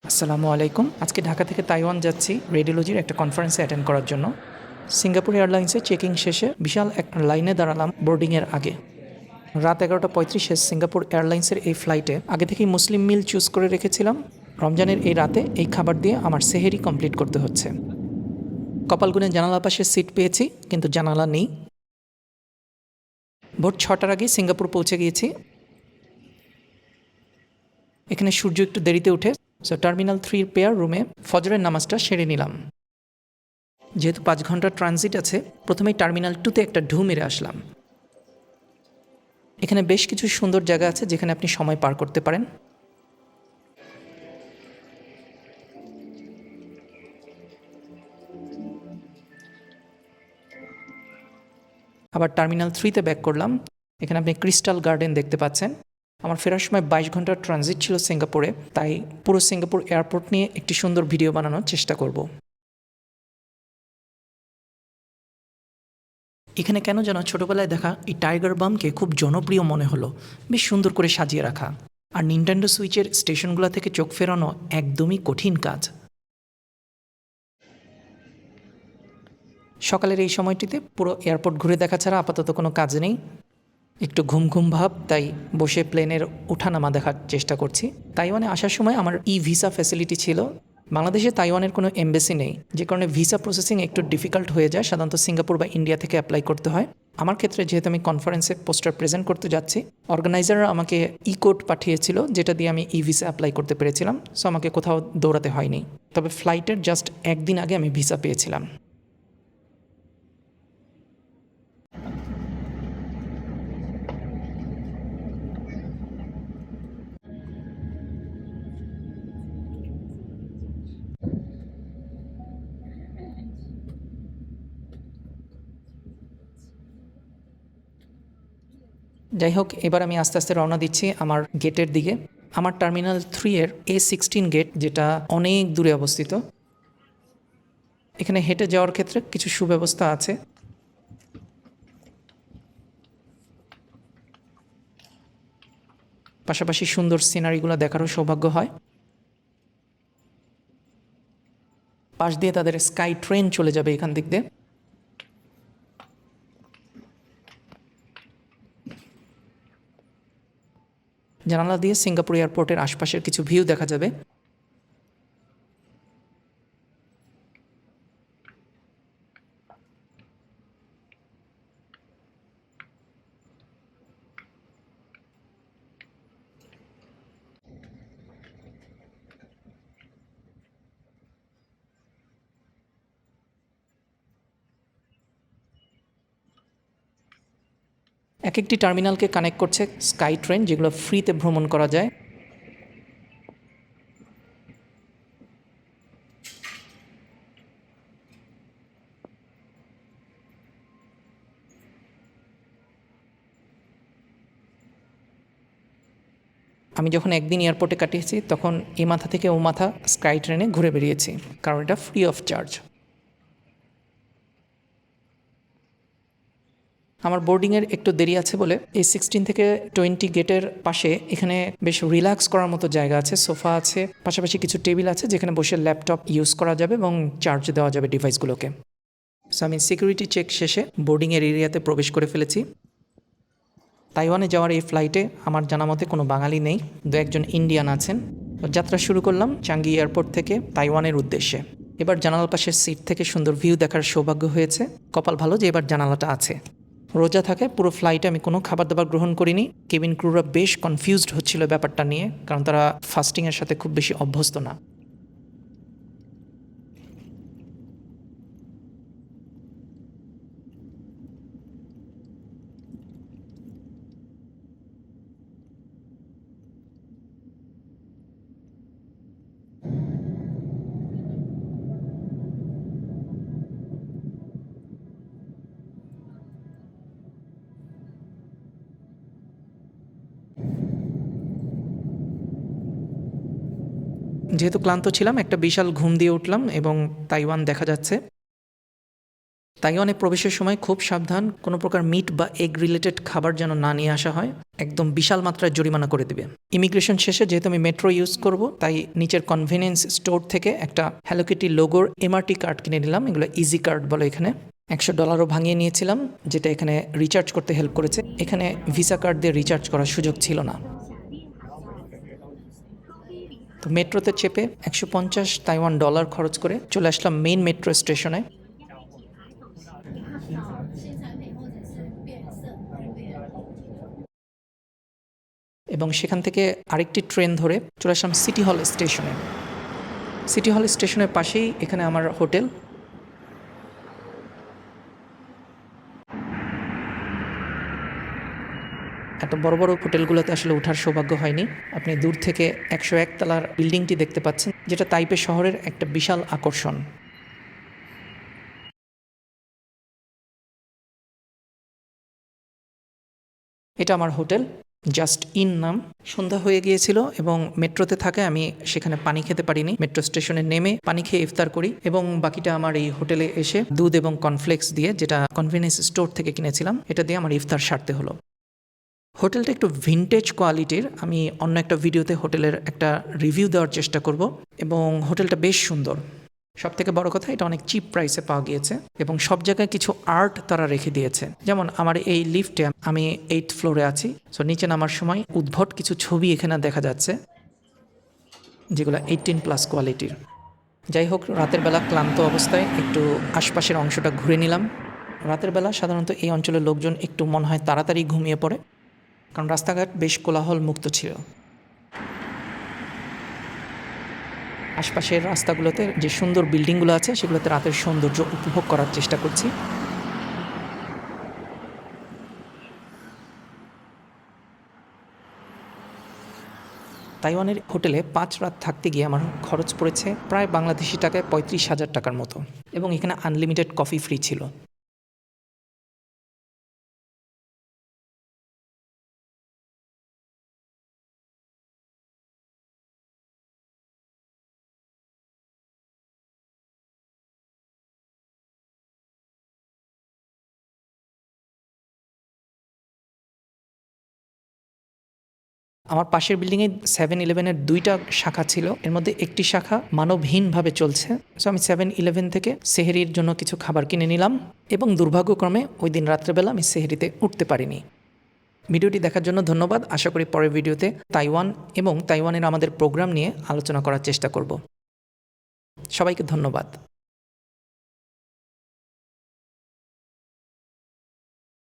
আসসালামু আলাইকুম। আজকে ঢাকা থেকে তাইওয়ান যাচ্ছি রেডিওলজির একটা কনফারেন্সে অ্যাটেন্ড করার জন্য। সিঙ্গাপুর এয়ারলাইন্সে চেকিং শেষে বিশাল এক লাইনে দাঁড়ালাম বোর্ডিংয়ের আগে। রাত 11:35 সিঙ্গাপুর এয়ারলাইন্সের এই ফ্লাইটে আগে থেকেই মুসলিম মিল চুজ করে রেখেছিলাম। রমজানের এই রাতে এই খাবার দিয়ে আমার সেহেরি কমপ্লিট করতে হচ্ছে। কপাল গুনে জানালা পাশে সিট পেয়েছি, কিন্তু জানালা নেই। ভোর 6টার আগে সিঙ্গাপুর পৌঁছে গিয়েছি। এখানে সূর্য একটু দেরিতে উঠে, টার্মিনাল 3 পেয়ার রুমে ফজরের নামাজটা সেরে নিলাম। যেহেতু 5 ঘন্টা ট্রানজিট আছে, প্রথমেই টার্মিনাল 2তে একটা ঢু মেরে আসলাম। এখানে বেশ কিছু সুন্দর জায়গা আছে যেখানে আপনি সময় পার করতে পারেন। আবার টার্মিনাল 3তে ব্যাক করলাম। এখানে আপনি ক্রিস্টাল গার্ডেন দেখতে পাচ্ছেন। আমার ফেরার সময় 22 ঘন্টার ট্রানজিট ছিল সিঙ্গাপুরে, তাই পুরো সিঙ্গাপুর এয়ারপোর্ট নিয়ে একটি সুন্দর ভিডিও বানানোর চেষ্টা করব। এখানে কেন যেন ছোটোবেলায় দেখা এই টাইগার বামকে খুব জনপ্রিয় মনে হলো। বেশ সুন্দর করে সাজিয়ে রাখা। আর নিনটেন্ডো সুইচের স্টেশনগুলো থেকে চোখ ফেরানো একদমই কঠিন কাজ। সকালের এই সময়টিতে পুরো এয়ারপোর্ট ঘুরে দেখা ছাড়া আপাতত কোনো কাজ নেই। একটু ঘুম ঘুম ভাব, তাই বসে প্লেনের ওঠানামা দেখার চেষ্টা করছি। তাইওয়ানে আসার সময় আমার ভিসা ফ্যাসিলিটি ছিল। বাংলাদেশে তাইওয়ানের কোনো এমবেসি নেই, যে কারণে ভিসা প্রসেসিং একটু ডিফিকাল্ট হয়ে যায়। সাধারণত সিঙ্গাপুর বা ইন্ডিয়া থেকে অ্যাপ্লাই করতে হয়। আমার ক্ষেত্রে যেহেতু আমি কনফারেন্সে পোস্টার প্রেজেন্ট করতে যাচ্ছি, অর্গানাইজাররা আমাকে কোড পাঠিয়েছিল, যেটা দিয়ে আমি ভিসা অ্যাপ্লাই করতে পেরেছিলাম। সো আমাকে কোথাও দৌড়াতে হয়নি। তবে ফ্লাইটের জাস্ট একদিন আগে আমি ভিসা পেয়েছিলাম। যাই হোক, এবার আমি আস্তে আস্তে রওনা দিচ্ছি আমার গেটের দিকে। আমার টার্মিনাল 3-এর A16 গেট, যেটা অনেক দূরে অবস্থিত। এখানে হেঁটে যাওয়ার ক্ষেত্রে কিছু সুব্যবস্থা আছে। পাশাপাশি সুন্দর সিনারিগুলো দেখারও সৌভাগ্য হয়। পাশ দিয়ে তাদের স্কাই ট্রেন চলে যাবে এখান দিক দিয়ে। জানালা দিয়ে সিঙ্গাপুর এয়ারপোর্টের আশপাশের কিছু ভিউ দেখা যাবে। এক একটি টার্মিনালকে কানেক্ট করছে স্কাই ট্রেন, যেগুলো ফ্রিতে ভ্রমণ করা যায়। আমি যখন একদিন এয়ারপোর্টে কাটিয়েছি, তখন এই মাথা থেকে ও মাথা স্কাই ট্রেনে ঘুরে বেরিয়েছি, কারণ এটা ফ্রি অফ চার্জ। আমার বোর্ডিংয়ের একটু দেরি আছে বলে A16 থেকে 20 গেটের পাশে এখানে বেশ রিল্যাক্স করার মতো জায়গা আছে। সোফা আছে, পাশাপাশি কিছু টেবিল আছে যেখানে বসে ল্যাপটপ ইউজ করা যাবে এবং চার্জ দেওয়া যাবে ডিভাইসগুলোকে। সো আমি সিকিউরিটি চেক শেষে বোর্ডিংয়ের এরিয়াতে প্রবেশ করে ফেলেছি। তাইওয়ানে যাওয়ার এই ফ্লাইটে আমার জানা মতে কোনো বাঙালি নেই, দু একজন ইন্ডিয়ান আছেন। যাত্রা শুরু করলাম চাঙ্গি এয়ারপোর্ট থেকে তাইওয়ানের উদ্দেশ্যে। এবার জানালার পাশের সিট থেকে সুন্দর ভিউ দেখার সৌভাগ্য হয়েছে। কপাল ভালো যে এবার জানালাটা আছে। রোজা থাকে পুরো ফ্লাইটে আমি কোনো খাবার দাবার গ্রহণ করিনি। কেবিন ক্রুরা বেশ কনফিউজড হচ্ছিল ব্যাপারটা নিয়ে, কারণ তারা ফাস্টিংয়ের সাথে খুব বেশি অভ্যস্ত না। যেহেতু ক্লান্ত ছিলাম, একটা বিশাল ঘুম দিয়ে উঠলাম এবং তাইওয়ান দেখা যাচ্ছে। তাইওয়ানে প্রবেশের সময় খুব সাবধান, কোনো প্রকার মিট বা এগ রিলেটেড খাবার যেন না নিয়ে আসা হয়, একদম বিশাল মাত্রায় জরিমানা করে দেবে। ইমিগ্রেশন শেষে যেহেতু আমি মেট্রো ইউজ করব, তাই নিচের কনভেনিয়েন্স স্টোর থেকে একটা হ্যালো কিটি লোগোর এমআরটি কার্ড কিনে নিলাম, এগুলো ইজি কার্ড বলে এখানে। $100 ভাঙিয়ে নিয়েছিলাম, যেটা এখানে রিচার্জ করতে হেল্প করেছে। এখানে ভিসা কার্ড দিয়ে রিচার্জ করার সুযোগ ছিল না। তো মেট্রোতে চেপে $150 খরচ করে চলে আসলাম মেইন মেট্রো স্টেশনে। এবং সেখান থেকে আরেকটি ট্রেন ধরে চলে আসলাম সিটি হল স্টেশনে। সিটি হল স্টেশনের পাশেই এখানে আমার হোটেল। এত বড় বড় হোটেলগুলোতে আসলে ওঠার সৌভাগ্য হয়নি। আপনি দূর থেকে 101 তলার বিল্ডিংটি দেখতে পাচ্ছেন, যেটা তাইপে শহরের একটা বিশাল আকর্ষণ। এটা আমার হোটেল, জাস্ট ইন নাম। সন্ধ্যা হয়ে গিয়েছিল এবং মেট্রোতে থাকে, আমি সেখানে পানি খেতে পারিনি। মেট্রো স্টেশনে নেমে পানি খেয়ে ইফতার করি এবং বাকিটা আমার এই হোটেলে এসে দুধ এবং কর্নফ্লেক্স দিয়ে, যেটা কনভেনিয়েন্স স্টোর থেকে কিনেছিলাম, এটা দিয়ে আমার ইফতার সারতে হলো। হোটেলটা একটু ভিনটেজ কোয়ালিটির। আমি অন্য একটা ভিডিওতে হোটেলের একটা রিভিউ দেওয়ার চেষ্টা করব। এবং হোটেলটা বেশ সুন্দর। সবথেকে বড় কথা, এটা অনেক চিপ প্রাইসে পাওয়া গিয়েছে এবং সব জায়গায় কিছু আর্ট তারা রেখে দিয়েছে। যেমন আমার এই লিফটে আমি 8th ফ্লোরে আছি, সো নিচে নামার সময় উদ্ভট কিছু ছবি এখানে দেখা যাচ্ছে, যেগুলো 18+ কোয়ালিটির। যাই হোক, রাতের বেলা ক্লান্ত অবস্থায় একটু আশপাশের অংশটা ঘুরে নিলাম। রাতের বেলা সাধারণত এই অঞ্চলের লোকজন একটু মনে হয় তাড়াতাড়ি ঘুমিয়ে পড়ে, কারণ রাস্তাঘাট বেশ কোলাহল মুক্ত ছিল। আশপাশের রাস্তাগুলোতে যে সুন্দর বিল্ডিংগুলো আছে, সেগুলোতে রাতের সৌন্দর্য উপভোগ করার চেষ্টা করছি। তাইওয়ানের হোটেলে 5 রাত থাকতে গিয়ে আমার খরচ পড়েছে প্রায় বাংলাদেশি টাকায় 35,000 টাকার মতো, এবং এখানে আনলিমিটেড কফি ফ্রি ছিল। আমার পাশের বিল্ডিংয়ে 7-Eleven-এর 2টা শাখা ছিল, এর মধ্যে একটি শাখা মানবহীনভাবে চলছে। সো আমি 7-Eleven থেকে সেহরির জন্য কিছু খাবার কিনে নিলাম এবং দুর্ভাগ্যক্রমে ওই দিন রাত্রেবেলা আমি সেহরিতে উঠতে পারিনি। ভিডিওটি দেখার জন্য ধন্যবাদ। আশা করি পরের ভিডিওতে তাইওয়ান এবং তাইওয়ানের আমাদের প্রোগ্রাম নিয়ে আলোচনা করার চেষ্টা করব। সবাইকে ধন্যবাদ।